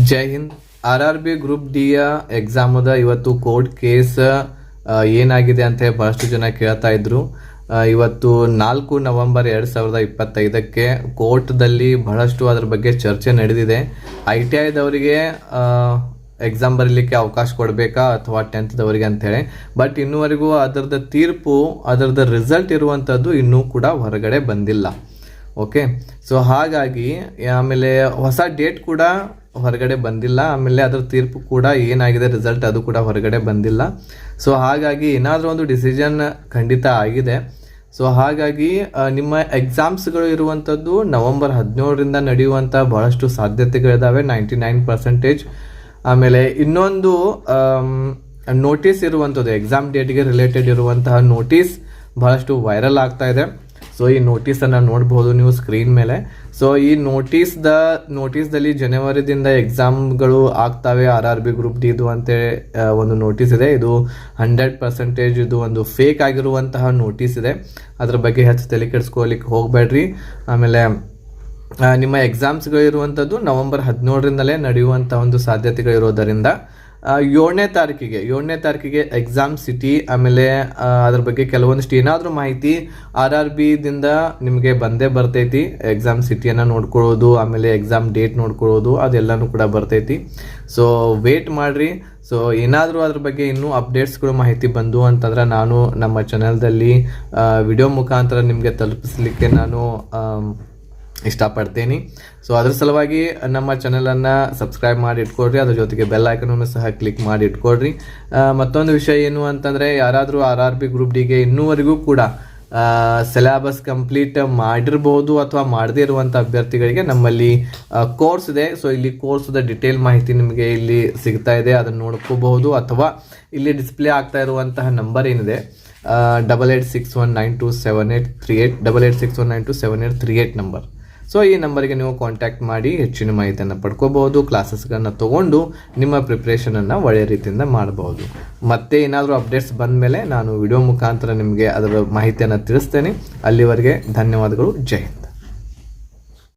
ಜೈ Hind. RRB group ಡಿಯ ಎಕ್ಸಾಮದ ಇವತ್ತು court case ಏನಾಗಿದೆ ಅಂತ ಬಹಳಷ್ಟು ಜನ ಕೇಳ್ತಾ ಇದ್ರು. ಇವತ್ತು 4 ನವೆಂಬರ್ 2025ಕ್ಕೆ ಕೋರ್ಟ್ದಲ್ಲಿ ಬಹಳಷ್ಟು ಅದರ ಬಗ್ಗೆ ಚರ್ಚೆ ನಡೆದಿದೆ. ITIದವರಿಗೆ ಎಕ್ಸಾಮ್ ಬರೀಲಿಕ್ಕೆ ಅವಕಾಶ ಕೊಡಬೇಕಾ ಅಥವಾ 10th ಅಂತೇಳಿ. ಬಟ್ ಇನ್ನೂವರೆಗೂ ಅದರದ ತೀರ್ಪು, ಅದರದ ರಿಸಲ್ಟ್ ಇರುವಂಥದ್ದು ಇನ್ನೂ ಕೂಡ ಹೊರಗಡೆ ಬಂದಿಲ್ಲ. ಓಕೆ, ಸೊ ಹಾಗಾಗಿ ಆಮೇಲೆ ಹೊಸ ಡೇಟ್ ಕೂಡ ಹೊರಗಡೆ ಬಂದಿಲ್ಲ. ಆಮೇಲೆ ಅದರ ತೀರ್ಪು ಕೂಡ ಏನಾಗಿದೆ ರಿಸಲ್ಟ್ ಅದು ಕೂಡ ಹೊರಗಡೆ ಬಂದಿಲ್ಲ. ಸೊ ಹಾಗಾಗಿ ಏನಾದರೂ ಒಂದು ಡಿಸಿಷನ್ ಖಂಡಿತ ಆಗಿದೆ. ಸೊ ಹಾಗಾಗಿ ನಿಮ್ಮ ಎಕ್ಸಾಮ್ಸ್ಗಳು ಇರುವಂಥದ್ದು ನವೆಂಬರ್ 17ರಿಂದ ನಡೆಯುವಂಥ ಬಹಳಷ್ಟು ಸಾಧ್ಯತೆಗಳಿದ್ದಾವೆ, 99%. ಆಮೇಲೆ ಇನ್ನೊಂದು ನೋಟಿಸ್ ಇರುವಂಥದ್ದು, ಎಕ್ಸಾಮ್ ಡೇಟ್ಗೆ ರಿಲೇಟೆಡ್ ಇರುವಂತಹ ನೋಟಿಸ್ ಬಹಳಷ್ಟು ವೈರಲ್ ಆಗ್ತಾ ಇದೆ. ಸೊ ಈ ನೋಟಿಸನ್ನು ನೋಡ್ಬೋದು ನೀವು ಸ್ಕ್ರೀನ್ ಮೇಲೆ. ಸೊ ಈ ನೋಟಿಸ್ದಲ್ಲಿ ಜನವರಿದಿಂದ ಎಕ್ಸಾಮ್ಗಳು ಆಗ್ತವೆ RRB ಗ್ರೂಪ್ ಡಿ ಇದು ಅಂತೇಳಿ ಒಂದು ನೋಟಿಸ್ ಇದೆ. ಇದು 100% ಇದು ಒಂದು ಫೇಕ್ ಆಗಿರುವಂತಹ ನೋಟಿಸ್ ಇದೆ. ಅದ್ರ ಬಗ್ಗೆ ಹೆಚ್ಚು ತಲೆ ಕೆಡಿಸ್ಕೊಳ್ಳಿಕ್ಕೆ ಹೋಗಬೇಡ್ರಿ. ಆಮೇಲೆ ನಿಮ್ಮ ಎಕ್ಸಾಮ್ಸ್ಗಳು ಇರುವಂಥದ್ದು ನವೆಂಬರ್ 17ರಿಂದಲೇ ನಡೆಯುವಂಥ ಒಂದು ಸಾಧ್ಯತೆಗಳಿರೋದರಿಂದ 7ನೇ ತಾರೀಕಿಗೆ ಎಕ್ಸಾಮ್ ಸಿಟಿ, ಆಮೇಲೆ ಅದ್ರ ಬಗ್ಗೆ ಕೆಲವೊಂದಿಷ್ಟು ಏನಾದರೂ ಮಾಹಿತಿ RRBದಿಂದ ನಿಮಗೆ ಬಂದೇ ಬರ್ತೈತಿ. ಎಕ್ಸಾಮ್ ಸಿಟಿಯನ್ನು ನೋಡ್ಕೊಳ್ಳೋದು, ಆಮೇಲೆ ಎಕ್ಸಾಮ್ ಡೇಟ್ ನೋಡ್ಕೊಳ್ಳೋದು, ಅದೆಲ್ಲನೂ ಕೂಡ ಬರ್ತೈತಿ. ಸೊ ವೇಟ್ ಮಾಡಿರಿ. ಸೊ ಏನಾದರೂ ಅದ್ರ ಬಗ್ಗೆ ಇನ್ನೂ ಅಪ್ಡೇಟ್ಸ್ಗಳು ಮಾಹಿತಿ ಬಂದು ಅಂತಂದ್ರೆ ನಾನು ನಮ್ಮ ಚಾನಲ್ದಲ್ಲಿ ವಿಡಿಯೋ ಮುಖಾಂತರ ನಿಮಗೆ ತಲುಪಿಸ್ಲಿಕ್ಕೆ ನಾನು ಇಷ್ಟಪಡ್ತೀನಿ. ಸೊ ಅದ್ರ ಸಲುವಾಗಿ ನಮ್ಮ ಚಾನಲನ್ನು ಸಬ್ಸ್ಕ್ರೈಬ್ ಮಾಡಿ ಇಟ್ಕೊಳ್ರಿ. ಅದ್ರ ಜೊತೆಗೆ ಬೆಲ್ ಐಕನನ್ನು ಸಹ ಕ್ಲಿಕ್ ಮಾಡಿ ಇಟ್ಕೊಳ್ರಿ. ಮತ್ತೊಂದು ವಿಷಯ ಏನು ಅಂತಂದರೆ, ಯಾರಾದರೂ RRB ಗ್ರೂಪ್ ಡಿಗೆ ಇನ್ನೂವರೆಗೂ ಕೂಡ ಸಿಲೆಬಸ್ ಕಂಪ್ಲೀಟ್ ಮಾಡಿರ್ಬೋದು ಅಥವಾ ಮಾಡದೇ ಇರುವಂಥ ಅಭ್ಯರ್ಥಿಗಳಿಗೆ ನಮ್ಮಲ್ಲಿ ಕೋರ್ಸ್ ಇದೆ. ಸೊ ಇಲ್ಲಿ ಕೋರ್ಸ್ದ ಡಿಟೇಲ್ ಮಾಹಿತಿ ನಿಮಗೆ ಇಲ್ಲಿ ಸಿಗ್ತಾ ಇದೆ, ಅದನ್ನು ನೋಡ್ಕೋಬಹುದು. ಅಥವಾ ಇಲ್ಲಿ ಡಿಸ್ಪ್ಲೇ ಆಗ್ತಾ ಇರುವಂತಹ ನಂಬರ್ ಏನಿದೆ 8861927838 8861927838 ನಂಬರ್. ಸೊ ಈ ನಂಬರ್ಗೆ ನೀವು ಕಾಂಟ್ಯಾಕ್ಟ್ ಮಾಡಿ ಹೆಚ್ಚಿನ ಮಾಹಿತಿಯನ್ನು ಪಡ್ಕೋಬಹುದು. ಕ್ಲಾಸಸ್ಗಳನ್ನು ತೊಗೊಂಡು ನಿಮ್ಮ ಪ್ರಿಪ್ರೇಷನನ್ನು ಒಳ್ಳೆಯ ರೀತಿಯಿಂದ ಮಾಡಬಹುದು. ಮತ್ತೆ ಏನಾದರೂ ಅಪ್ಡೇಟ್ಸ್ ಬಂದ ಮೇಲೆ ನಾನು ವಿಡಿಯೋ ಮುಖಾಂತರ ನಿಮಗೆ ಅದರ ಮಾಹಿತಿಯನ್ನು ತಿಳಿಸ್ತೇನೆ. ಅಲ್ಲಿವರೆಗೆ ಧನ್ಯವಾದಗಳು. ಜೈ ಹಿಂದ್.